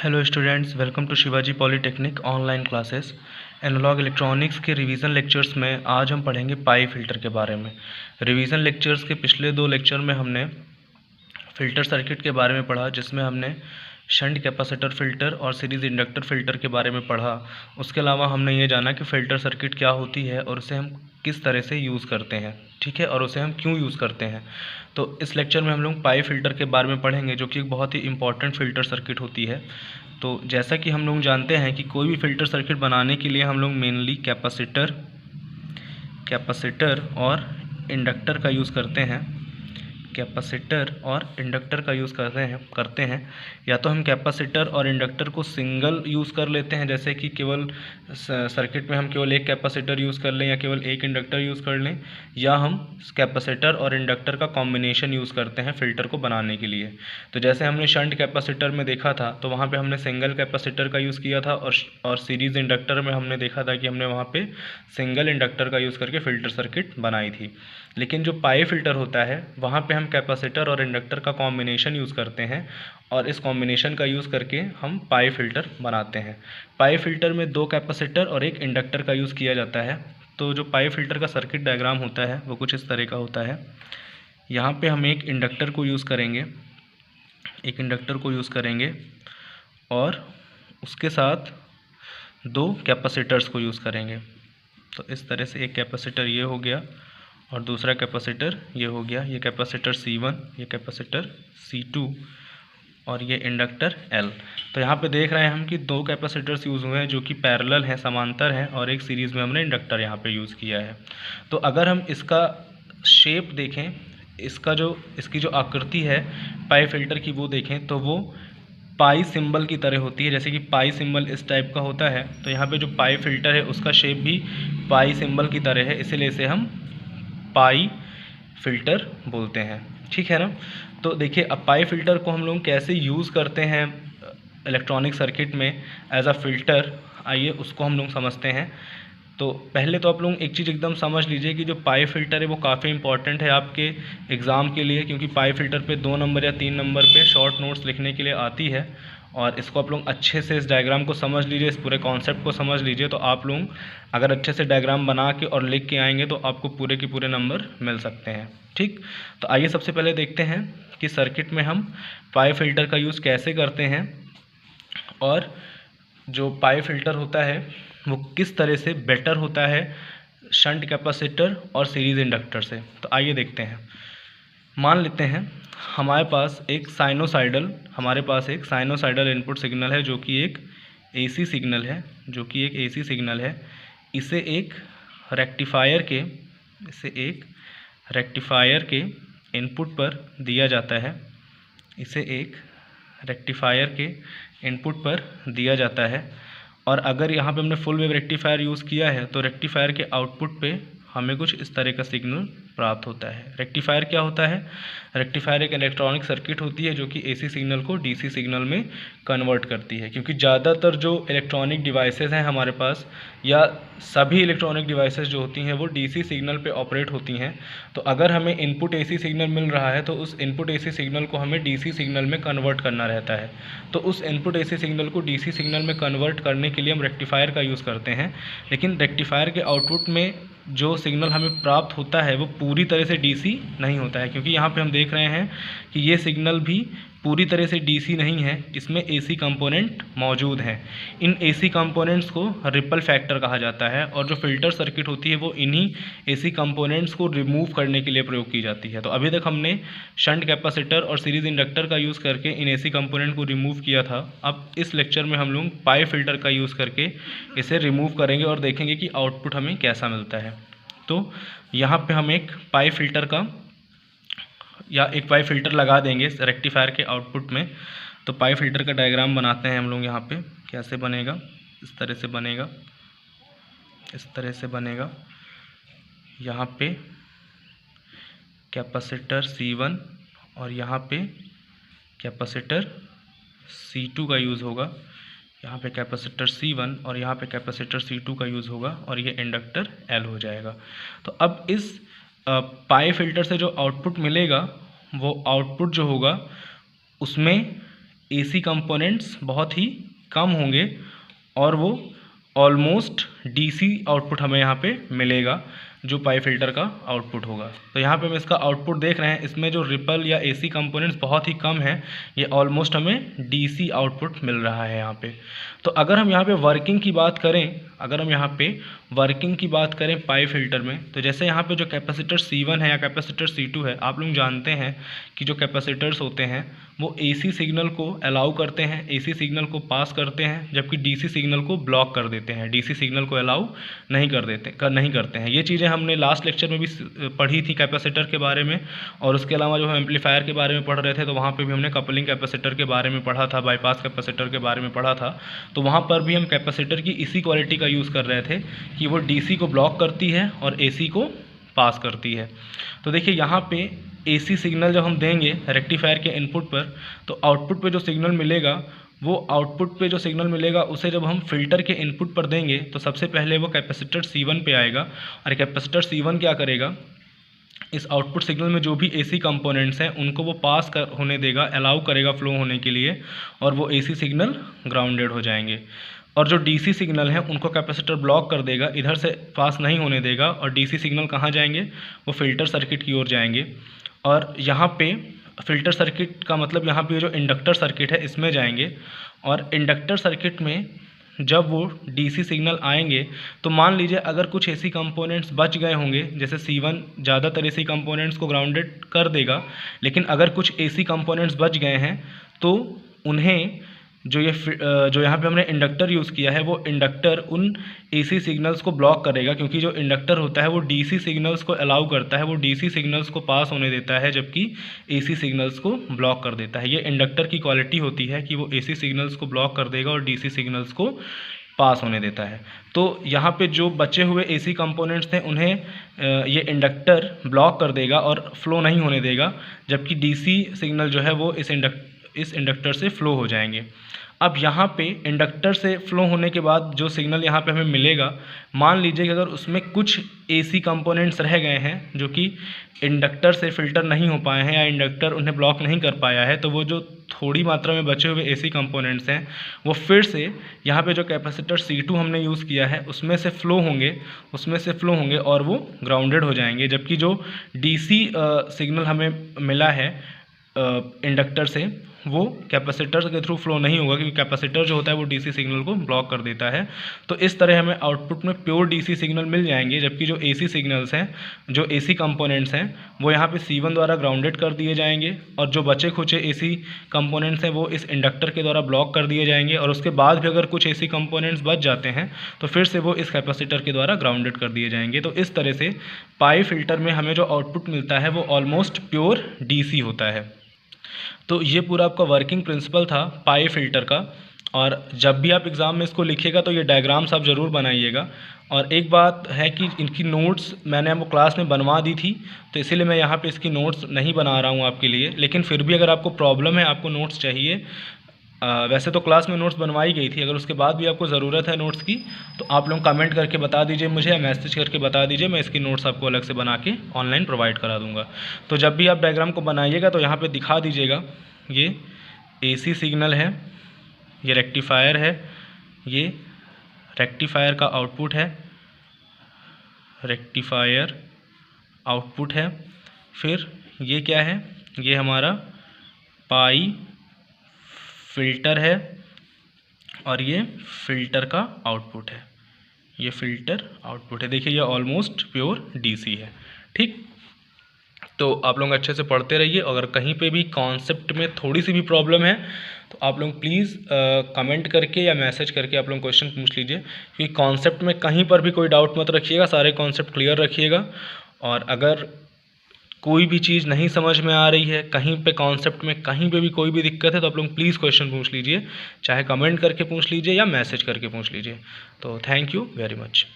Hello students, welcome to Shivaji polytechnic online classes. Analog electronics के revision lectures में आज हम पढ़ेंगे पाई फिल्टर के बारे में। रिवीजन लेक्चर्स के पिछले 2 लेक्चर में हमने फ़िल्टर सर्किट के बारे में पढ़ा, जिसमें हमने शंट कैपेसिटर फ़िल्टर और सीरीज़ इंडक्टर फ़िल्टर के बारे में पढ़ा। उसके अलावा हमने ये जाना कि फ़िल्टर सर्किट क्या होती है और उसे हम किस तरह से यूज़ करते हैं, ठीक है, और उसे हम क्यों यूज़ करते हैं। तो इस लेक्चर में हम लोग पाई फिल्टर के बारे में पढ़ेंगे, जो कि एक बहुत ही इंपॉर्टेंट फ़िल्टर सर्किट होती है। तो जैसा कि हम लोग जानते हैं कि कोई भी फ़िल्टर सर्किट बनाने के लिए हम लोग मेनली कैपेसिटर और इंडक्टर का यूज़ करते हैं। कैपेसिटर और इंडक्टर का यूज़ करते हैं। या तो हम कैपेसिटर और इंडक्टर को सिंगल यूज़ कर लेते हैं, जैसे कि केवल सर्किट में हम केवल एक कैपेसिटर यूज़ कर लें या केवल एक इंडक्टर यूज़ कर लें, या हम कैपेसिटर और इंडक्टर का कॉम्बिनेशन यूज़ करते हैं फ़िल्टर को बनाने के लिए। तो जैसे हमने शंट कैपेसिटर में देखा था, तो वहाँ पे हमने सिंगल कैपेसिटर का यूज़ किया था, और सीरीज़ इंडक्टर में हमने देखा था कि हमने वहाँ पे सिंगल इंडक्टर का यूज़ करके फ़िल्टर सर्किट बनाई थी। लेकिन जो पाई फिल्टर होता है, वहाँ पे हम कैपेसिटर और इंडक्टर का कॉम्बिनेशन यूज़ करते हैं, और इस कॉम्बिनेशन का यूज़ करके हम पाई फिल्टर बनाते हैं। पाई फिल्टर में 2 कैपेसिटर और 1 इंडक्टर का यूज़ किया जाता है। तो जो पाई फिल्टर का सर्किट डायग्राम होता है वो कुछ इस तरह का होता है। यहाँ पे हम एक इंडक्टर को यूज़ करेंगे, और उसके साथ 2 कैपेसिटर्स को यूज़ करेंगे। तो इस तरह से एक कैपेसिटर ये हो गया और दूसरा कैपेसिटर ये हो गया। ये कैपेसिटर C1, ये कैपेसिटर C2 और ये इंडक्टर L। तो यहाँ पे देख रहे हैं हम कि 2 कैपेसिटर्स यूज़ हुए हैं जो कि पैरेलल हैं, समांतर हैं, और एक सीरीज़ में हमने इंडक्टर यहाँ पे यूज़ किया है। तो अगर हम इसका शेप देखें, इसकी जो आकृति है पाई फिल्टर की, वो देखें तो वो पाई सिंबल की तरह होती है। जैसे कि पाई सिंबल इस टाइप का होता है, तो यहाँ पे जो पाई फिल्टर है उसका शेप भी पाई सिंबल की तरह है, इसीलिए इसे हम पाई फिल्टर बोलते हैं, ठीक है ना। तो देखिए, अब पाई फिल्टर को हम लोग कैसे यूज़ करते हैं इलेक्ट्रॉनिक सर्किट में एज अ फ़िल्टर, आइए उसको हम लोग समझते हैं। तो पहले तो आप लोग एक चीज़ एकदम समझ लीजिए कि जो पाई फिल्टर है वो काफ़ी इंपॉर्टेंट है आपके एग्ज़ाम के लिए, क्योंकि पाई फिल्टर पे 2 नंबर या 3 नंबर पे शॉर्ट नोट्स लिखने के लिए आती है। और इसको आप लोग अच्छे से इस डायग्राम को समझ लीजिए, इस पूरे कॉन्सेप्ट को समझ लीजिए। तो आप लोग अगर अच्छे से डायग्राम बना के और लिख के आएंगे तो आपको पूरे के पूरे नंबर मिल सकते हैं, ठीक। तो आइए सबसे पहले देखते हैं कि सर्किट में हम पाई फिल्टर का यूज़ कैसे करते हैं, और जो पाई फिल्टर होता है वो किस तरह से बेटर होता है शंट कैपेसिटर और सीरीज़ इंडक्टर से। तो आइए देखते हैं। मान लेते हैं हमारे पास एक साइनोसाइडल इनपुट सिग्नल है, जो कि एक एसी सिग्नल है। इसे एक रेक्टिफायर के इनपुट पर दिया जाता है। और अगर यहाँ पे हमने फुल वेव रेक्टिफायर यूज़ किया है, तो रेक्टिफायर के आउटपुट पे हमें कुछ इस तरह का सिग्नल प्राप्त होता है। रेक्टिफायर क्या होता है? रेक्टिफायर एक इलेक्ट्रॉनिक सर्किट होती है जो कि एसी सिग्नल को डीसी सिग्नल में कन्वर्ट करती है। क्योंकि ज़्यादातर जो इलेक्ट्रॉनिक डिवाइसेस हैं हमारे पास, या सभी इलेक्ट्रॉनिक डिवाइसेस जो होती हैं वो डीसी सिग्नल पे ऑपरेट होती हैं। तो अगर हमें इनपुट एसी सिग्नल मिल रहा है, तो उस इनपुट एसी सिग्नल को हमें डीसी सिग्नल में कन्वर्ट करना रहता है। तो उस इनपुट एसी सिग्नल को डीसी सिग्नल में कन्वर्ट करने के लिए हम रेक्टिफायर का यूज़ करते हैं। लेकिन रेक्टिफायर के आउटपुट में जो सिग्नल हमें प्राप्त होता है वो पूरी तरह से डीसी नहीं होता है, क्योंकि यहाँ पे हम देख रहे हैं कि ये सिग्नल भी पूरी तरह से डीसी नहीं है, इसमें एसी कंपोनेंट मौजूद हैं। इन एसी कंपोनेंट्स को रिपल फैक्टर कहा जाता है, और जो फ़िल्टर सर्किट होती है वो इन्हीं एसी कंपोनेंट्स को रिमूव करने के लिए प्रयोग की जाती है। तो अभी तक हमने शंट कैपेसिटर और सीरीज़ इंडक्टर का यूज़ करके इन एसी कंपोनेंट को रिमूव किया था। अब इस लेक्चर में हम लोग पाई फिल्टर का यूज़ करके इसे रिमूव करेंगे और देखेंगे कि आउटपुट हमें कैसा मिलता है। तो यहाँ पे हम एक पाई फिल्टर लगा देंगे रेक्टिफायर के आउटपुट में। तो पाई फिल्टर का डायग्राम बनाते हैं हम लोग। यहाँ पे कैसे बनेगा? इस तरह से बनेगा। यहाँ पे कैपेसिटर C1 और यहाँ पे कैपेसिटर C2 का यूज़ होगा। यहाँ पे कैपेसिटर C1 और यहाँ पे कैपेसिटर C2 का यूज़ होगा, और ये इंडक्टर L हो जाएगा। तो अब इस पाई फिल्टर से जो आउटपुट मिलेगा, वो आउटपुट जो होगा उसमें AC कंपोनेंट्स बहुत ही कम होंगे और वो ऑलमोस्ट DC आउटपुट हमें यहाँ पे मिलेगा जो पाई फिल्टर का आउटपुट होगा। तो यहाँ पे हम इसका आउटपुट देख रहे हैं, इसमें जो रिपल या AC कंपोनेंट्स बहुत ही कम हैं, ये ऑलमोस्ट हमें DC आउटपुट मिल रहा है यहाँ पे। तो अगर हम यहाँ पे वर्किंग की बात करें, पाई फिल्टर में, तो जैसे यहाँ पे जो कैपेसिटर C1 है या कैपेसिटर C2 है, आप लोग जानते हैं कि जो कैपेसिटर्स होते हैं वो AC सिग्नल को अलाउ करते हैं, AC सिग्नल को पास करते हैं, जबकि DC सिग्नल को ब्लॉक कर देते हैं, DC सिग्नल को अलाउ नहीं करते हैं। ये चीज़ें हमने लास्ट लेक्चर में भी पढ़ी थी कैपेसिटर के बारे में, और उसके अलावा जो हम एम्पलीफायर के बारे में पढ़ रहे थे तो वहाँ पे भी हमने कपलिंग कैपेसिटर के बारे में पढ़ा था, बाईपास कैपेसिटर के बारे में पढ़ा था। तो वहाँ पर भी हम कैपेसिटर की इसी क्वालिटी का यूज़ कर रहे थे कि वो DC को ब्लॉक करती है और AC को पास करती है। तो देखिए यहाँ पे AC सिग्नल जब हम देंगे रेक्टिफायर के इनपुट पर, तो आउटपुट पे जो सिग्नल मिलेगा उसे जब हम फिल्टर के इनपुट पर देंगे तो सबसे पहले वो कैपेसिटर C1 पे आएगा, और कैपेसिटर C1 क्या करेगा, इस आउटपुट सिग्नल में जो भी AC कंपोनेंट्स हैं उनको वो होने देगा, अलाउ करेगा फ्लो होने के लिए, और वो AC सिग्नल ग्राउंडेड हो जाएंगे। और जो DC सिग्नल हैं उनको कैपेसिटर ब्लॉक कर देगा, इधर से पास नहीं होने देगा, और DC सिग्नल कहाँ जाएंगे, वो फिल्टर सर्किट की ओर जाएंगे। और यहाँ पे फ़िल्टर सर्किट का मतलब यहाँ पे जो इंडक्टर सर्किट है इसमें जाएंगे, और इंडक्टर सर्किट में जब वो DC सिग्नल आएंगे तो मान लीजिए अगर कुछ AC कंपोनेंट्स बच गए होंगे, जैसे C1 ज़्यादातर AC कंपोनेंट्स को ग्राउंडेड कर देगा, लेकिन अगर कुछ AC कंपोनेंट्स बच गए हैं तो उन्हें जो यहाँ पे हमने इंडक्टर यूज़ किया है वो इंडक्टर उन AC सिग्नल्स को ब्लॉक करेगा, क्योंकि जो इंडक्टर होता है वो DC सिग्नल्स को अलाउ करता है, वो DC सिग्नल्स को पास होने देता है, जबकि AC सिग्नल्स को ब्लॉक कर देता है। ये इंडक्टर की क्वालिटी होती है कि वो AC सिग्नल्स को ब्लॉक कर देगा और DC सिग्नल्स को पास होने देता है। तो यहाँ पे जो बचे हुए AC कंपोनेंट्स थे उन्हें ये इंडक्टर ब्लॉक कर देगा और फ्लो नहीं होने देगा, जबकि DC सिग्नल जो है वो इस इंडक्टर से फ्लो हो जाएंगे। अब यहाँ पे इंडक्टर से फ्लो होने के बाद जो सिग्नल यहाँ पे हमें मिलेगा, मान लीजिए कि अगर उसमें कुछ AC कंपोनेंट्स रह गए हैं जो कि इंडक्टर से फ़िल्टर नहीं हो पाए हैं या इंडक्टर उन्हें ब्लॉक नहीं कर पाया है, तो वो जो थोड़ी मात्रा में बचे हुए AC कंपोनेंट्स हैं वो फिर से यहाँ पे जो कैपेसिटर C2 हमने यूज़ किया है उसमें से फ्लो होंगे और वो ग्राउंडेड हो जाएंगे, जबकि जो DC सिग्नल हमें मिला है इंडक्टर से वो कैपेसिटर के थ्रू फ्लो नहीं होगा, क्योंकि कैपेसिटर जो होता है वो DC सिग्नल को ब्लॉक कर देता है। तो इस तरह हमें आउटपुट में प्योर DC सिग्नल मिल जाएंगे, जबकि जो AC सिग्नल्स हैं, जो AC कंपोनेंट्स हैं वो यहाँ पे C1 द्वारा ग्राउंडेड कर दिए जाएंगे, और जो बचे खुचे AC कंपोनेंट्स हैं वो इस इंडक्टर के द्वारा ब्लॉक कर दिए जाएंगे, और उसके बाद भी अगर कुछ AC कंपोनेंट्स बच जाते हैं तो फिर से वो इस कैपेसिटर के द्वारा ग्राउंडेड कर दिए जाएंगे। तो इस तरह से पाई फिल्टर में हमें जो आउटपुट मिलता है वो ऑलमोस्ट प्योर DC होता है। तो ये पूरा आपका वर्किंग प्रिंसिपल था पाई फिल्टर का, और जब भी आप एग्ज़ाम में इसको लिखिएगा तो ये डायग्राम्स आप ज़रूर बनाइएगा। और एक बात है कि इनकी नोट्स मैंने आपको क्लास में बनवा दी थी, तो इसीलिए मैं यहाँ पे इसकी नोट्स नहीं बना रहा हूँ आपके लिए, लेकिन फिर भी अगर आपको प्रॉब्लम है, आपको नोट्स चाहिए, वैसे तो क्लास में नोट्स बनवाई गई थी, अगर उसके बाद भी आपको ज़रूरत है नोट्स की तो आप लोग कमेंट करके बता दीजिए मुझे, या मैसेज करके बता दीजिए, मैं इसकी नोट्स आपको अलग से बना के ऑनलाइन प्रोवाइड करा दूँगा। तो जब भी आप डायग्राम को बनाइएगा तो यहाँ पे दिखा दीजिएगा, ये AC सिग्नल है, ये रेक्टिफायर है, ये रेक्टिफायर का आउटपुट है, रेक्टिफायर आउटपुट है, फिर ये क्या है, ये हमारा पाई फिल्टर है, और ये फिल्टर का आउटपुट है, ये फिल्टर आउटपुट है। देखिए ये ऑलमोस्ट प्योर DC है। ठीक, तो आप लोग अच्छे से पढ़ते रहिए। अगर कहीं पे भी कॉन्सेप्ट में थोड़ी सी भी प्रॉब्लम है तो आप लोग प्लीज़ कमेंट करके या मैसेज करके आप लोग क्वेश्चन पूछ लीजिए, क्योंकि कॉन्सेप्ट में कहीं पर भी कोई डाउट मत रखिएगा, सारे कॉन्सेप्ट क्लियर रखिएगा। और अगर कोई भी चीज़ नहीं समझ में आ रही है, कहीं पे कॉन्सेप्ट में कहीं पे भी कोई भी दिक्कत है, तो आप लोग प्लीज़ क्वेश्चन पूछ लीजिए, चाहे कमेंट करके पूछ लीजिए या मैसेज करके पूछ लीजिए। तो थैंक यू वेरी मच।